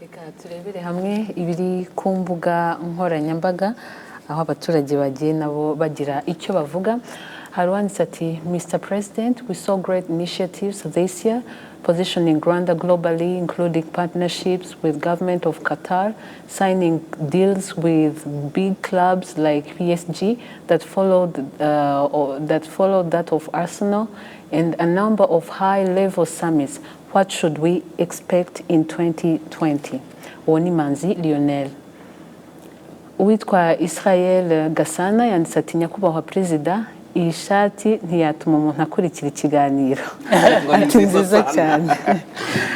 Reka turebere hamwe ibiri ku mbuga nkoranyambaga aho abaturage bagiye nabo bagira icyo bavuga. Hari uwanditse ati Mr. President, we saw great initiatives this year positioning Rwanda globally, including partnerships with government of Qatar, signing deals with big clubs like PSG that followed that of Arsenal, and a number of high-level summits. What should we expect in 2020? Uwo ni Manzi Lionel. Uwitwa Israel Gasana yanditse ati nyakubahwa perezida, iyi shati ntiyatuma umuntu akurikira ikiganiro. Ati nziza cyane.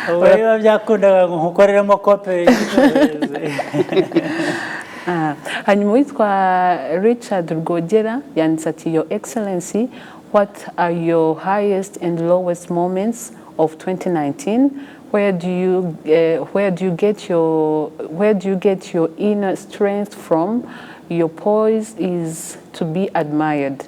Biba byakundaga nkukoreramo kope. Hanyuma uwitwa Richard Rwogera yanditse ati Your Excellency, what are your highest and lowest moments of 2019? Where do you get your inner strength from? Your poise is to be admired.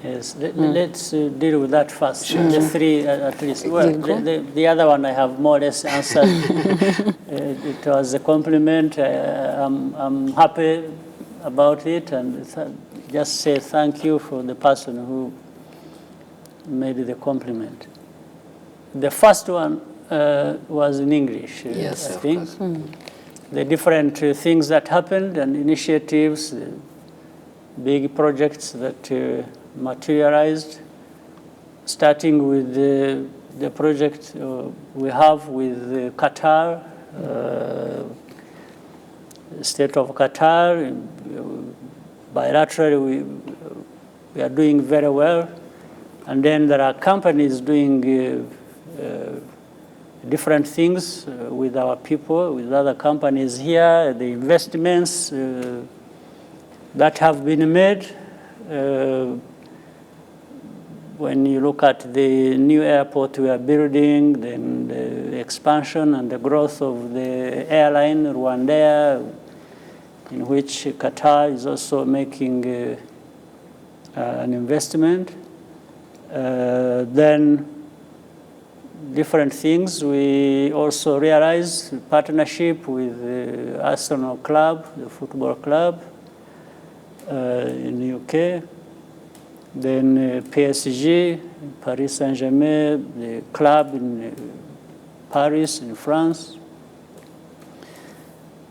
Yes, let's deal with that first. The three at least. Well, the other one I have more or less answered. It was a compliment. I'm happy about it, and just say thank you for the person who made the compliment. The first one was in English, yes, I think. The different things that happened and initiatives, big projects that materialized, starting with the project we have with Qatar, state of Qatar. Bilaterally, we are doing very well. And then there are companies doing different things with our people, with other companies here, the investments that have been made. When you look at the new airport we are building, then the expansion and the growth of the airline, Rwanda, in which Qatar is also making an investment. Then different things. We also realized partnership with the Arsenal club, the football club in the UK. Then PSG, Paris Saint-Germain, the club in Paris, in France.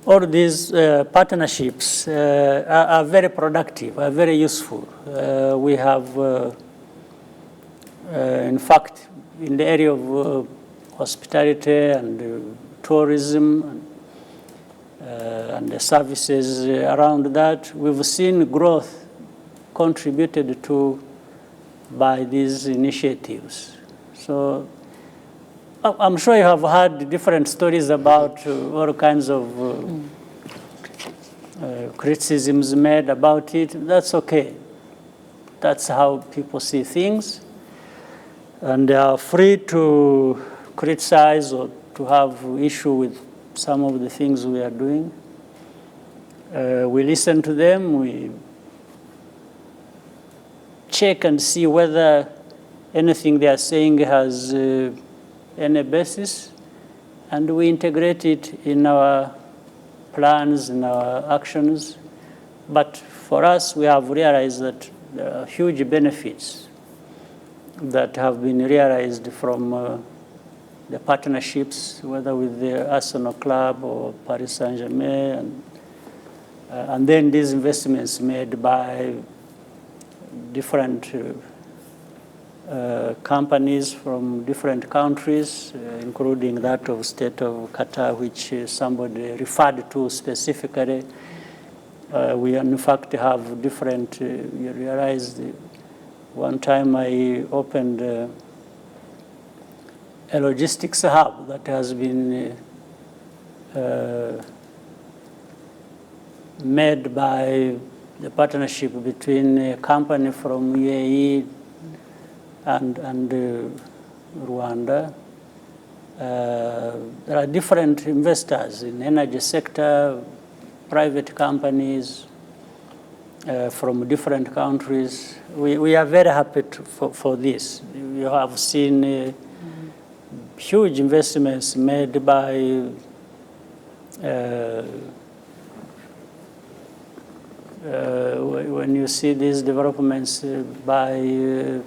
All these partnerships are very productive, are very useful. We have, in fact, in the area of hospitality and tourism and the services around that, we've seen growth contributed to by these initiatives. So I'm sure you have heard different stories about all kinds of criticisms made about it. That's okay. That's how people see things. And they are free to criticize or to have issue with some of the things we are doing. We listen to them. We check and see whether anything they are saying has any basis, and we integrate it in our plans, in our actions. But for us, we have realized that there are huge benefits that have been realized from the partnerships, whether with the Arsenal club or Paris Saint-Germain, and then these investments made by different companies from different countries, including that of state of Qatar, which somebody referred to specifically. We in fact have different, you realize, one time I opened a logistics hub that has been made by the partnership between a company from UAE and Rwanda. There are different investors in the energy sector, private companies from different countries. We are very happy for this. You have seen huge investments made by when you see these developments there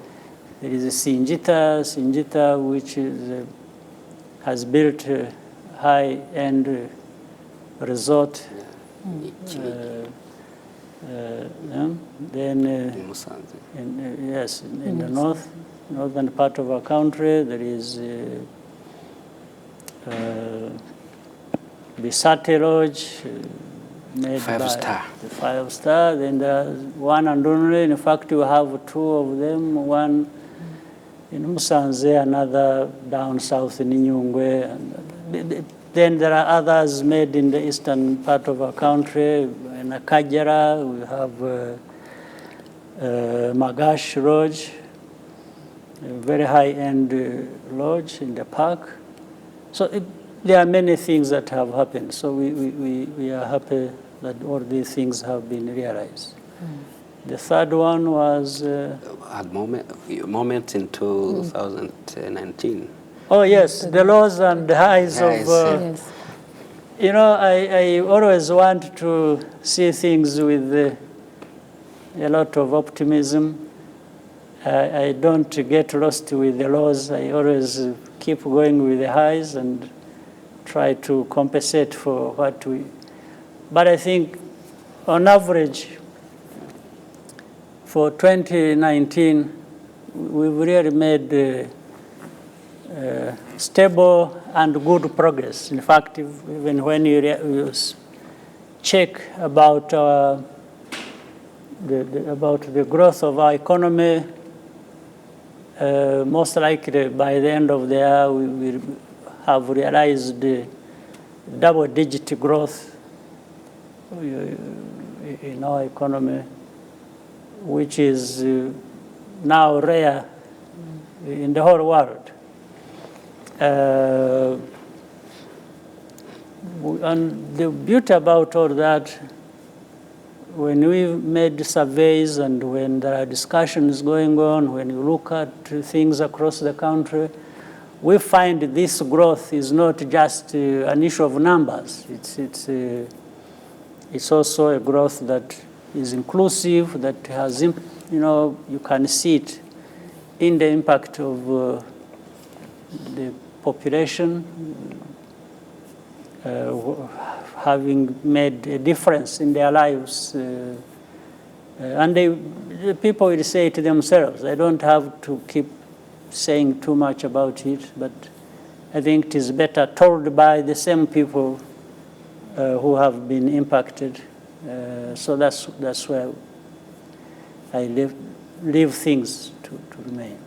is a Singita, which has built a high-end resort. Then, yes, in the northern part of our country, there is the Sate Lodge, made by the 5-star. Then there's one and only. In fact, you have two of them. One in Musanze, another down south in Nyungwe. Then there are others made in the eastern part of our country. In Akajara, we have Magash Lodge, a very high-end lodge in the park. So there are many things that have happened. So we are happy that all these things have been realized. The third one was... at moment in 2019. Oh, yes, the lows and the highs of... Yes. You know, I always want to see things with a lot of optimism. I don't get lost with the lows. I always keep going with the highs and try to compensate for what we... But I think, on average, for 2019, we've really made stable and good progress. In fact, even when you check about the growth of our economy, most likely by the end of the year, we will have realized double-digit growth in our economy, which is now rare in the whole world. And the beauty about all that, when we made surveys and when there are discussions going on, when you look at things across the country, we find this growth is not just an issue of numbers. It's also a growth that is inclusive, that has, you know, you can see it in the impact of the population having made a difference in their lives. And the people will say it themselves. I don't have to keep saying too much about it, but I think it is better told by the same people who have been impacted. So that's where I leave things to remain.